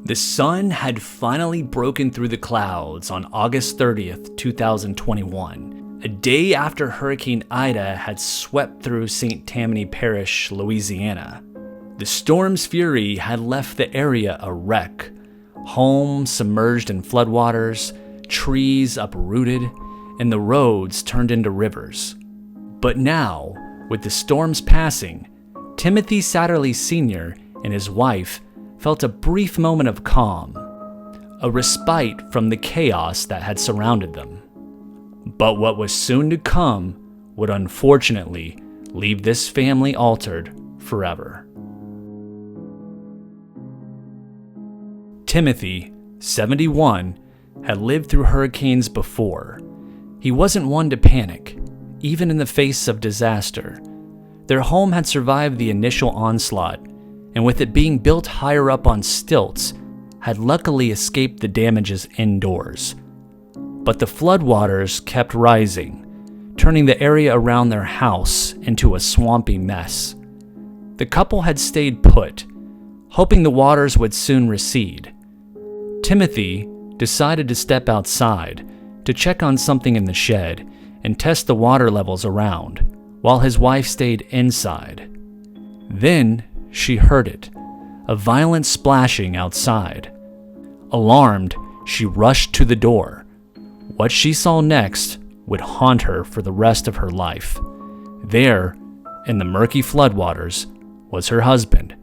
The sun had finally broken through the clouds on August 30th, 2021, a day after Hurricane Ida had swept through St. Tammany Parish, Louisiana. The storm's fury had left the area a wreck, homes submerged in floodwaters, trees uprooted, and the roads turned into rivers. But now, with the storm's passing, Timothy Satterlee Sr. and his wife felt a brief moment of calm, a respite from the chaos that had surrounded them. But what was soon to come would unfortunately leave this family altered forever. Timothy, 71, had lived through hurricanes before. He wasn't one to panic, even in the face of disaster. Their home had survived the initial onslaught, and with it being built higher up on stilts, had luckily escaped the damages indoors. But the floodwaters kept rising, turning the area around their house into a swampy mess. The couple had stayed put, hoping the waters would soon recede. Timothy decided to step outside to check on something in the shed and test the water levels around, while his wife stayed inside. Then she heard it, a violent splashing outside. Alarmed, she rushed to the door. What she saw next would haunt her for the rest of her life. There, in the murky floodwaters, was her husband,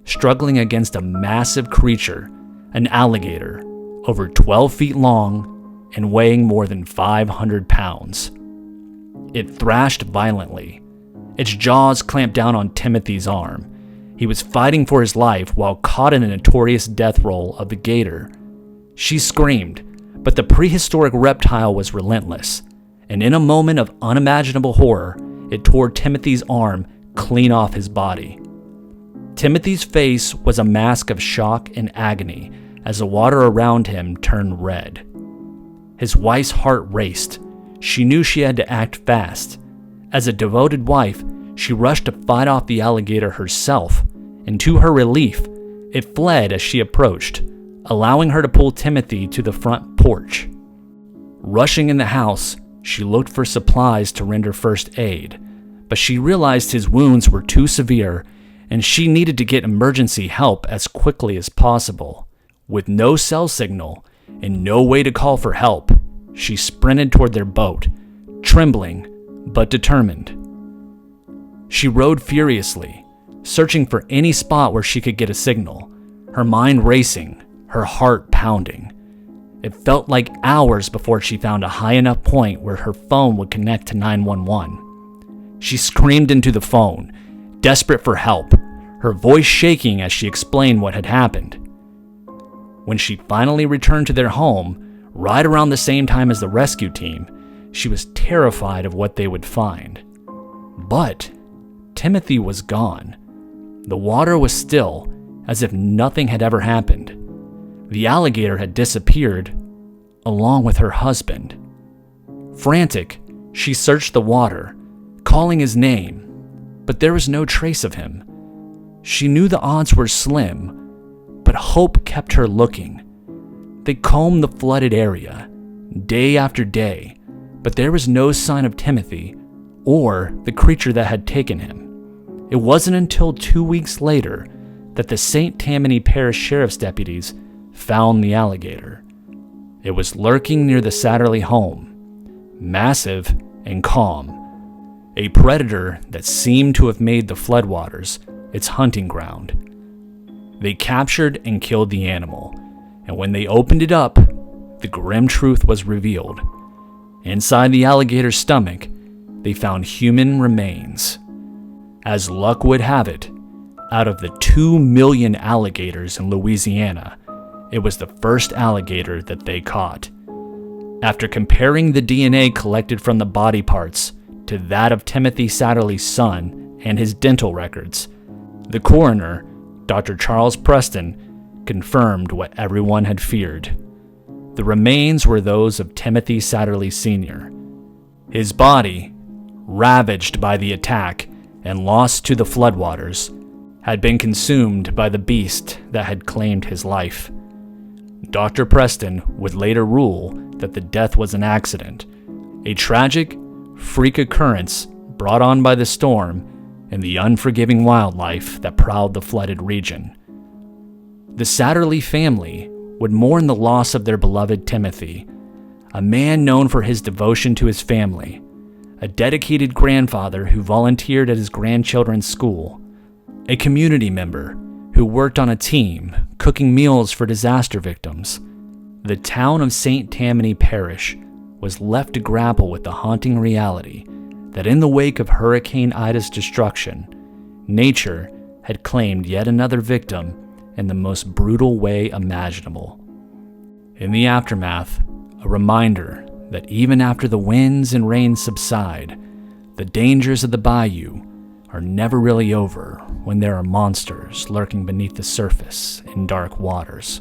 struggling against a massive creature, an alligator, over 12 feet long and weighing more than 500 pounds. It thrashed violently. Its jaws clamped down on Timothy's arm. He was fighting for his life while caught in a notorious death roll of the gator. She screamed, but the prehistoric reptile was relentless, and in a moment of unimaginable horror, it tore Timothy's arm clean off his body. Timothy's face was a mask of shock and agony as the water around him turned red. His wife's heart raced. She knew she had to act fast. As a devoted wife, she rushed to fight off the alligator herself, and to her relief, it fled as she approached, allowing her to pull Timothy to the front porch. Rushing in the house, she looked for supplies to render first aid, but she realized his wounds were too severe and she needed to get emergency help as quickly as possible. With no cell signal and no way to call for help, she sprinted toward their boat, trembling but determined. She rowed furiously, searching for any spot where she could get a signal, her mind racing, her heart pounding. It felt like hours before she found a high enough point where her phone would connect to 911. She screamed into the phone, desperate for help, her voice shaking as she explained what had happened. When she finally returned to their home, right around the same time as the rescue team, she was terrified of what they would find. But Timothy was gone. The water was still, as if nothing had ever happened. The alligator had disappeared, along with her husband. Frantic, she searched the water, calling his name, but there was no trace of him. She knew the odds were slim, but hope kept her looking. They combed the flooded area, day after day, but there was no sign of Timothy or the creature that had taken him. It wasn't until 2 weeks later that the St. Tammany Parish Sheriff's deputies found the alligator. It was lurking near the Satterlee home, massive and calm, a predator that seemed to have made the floodwaters its hunting ground. They captured and killed the animal, and when they opened it up, the grim truth was revealed. Inside the alligator's stomach, they found human remains. As luck would have it, out of the 2 million alligators in Louisiana, it was the first alligator that they caught. After comparing the DNA collected from the body parts to that of Timothy Satterlee's son and his dental records, the coroner, Dr. Charles Preston, confirmed what everyone had feared. The remains were those of Timothy Satterlee Sr. His body, ravaged by the attack and lost to the floodwaters, had been consumed by the beast that had claimed his life. Dr. Preston would later rule that the death was an accident, a tragic, freak occurrence brought on by the storm and the unforgiving wildlife that prowled the flooded region. The Satterlee family would mourn the loss of their beloved Timothy, a man known for his devotion to his family, a dedicated grandfather who volunteered at his grandchildren's school, a community member who worked on a team cooking meals for disaster victims. The town of St. Tammany Parish was left to grapple with the haunting reality that in the wake of Hurricane Ida's destruction, nature had claimed yet another victim in the most brutal way imaginable. In the aftermath, a reminder that even after the winds and rains subside, the dangers of the bayou are never really over when there are monsters lurking beneath the surface in dark waters.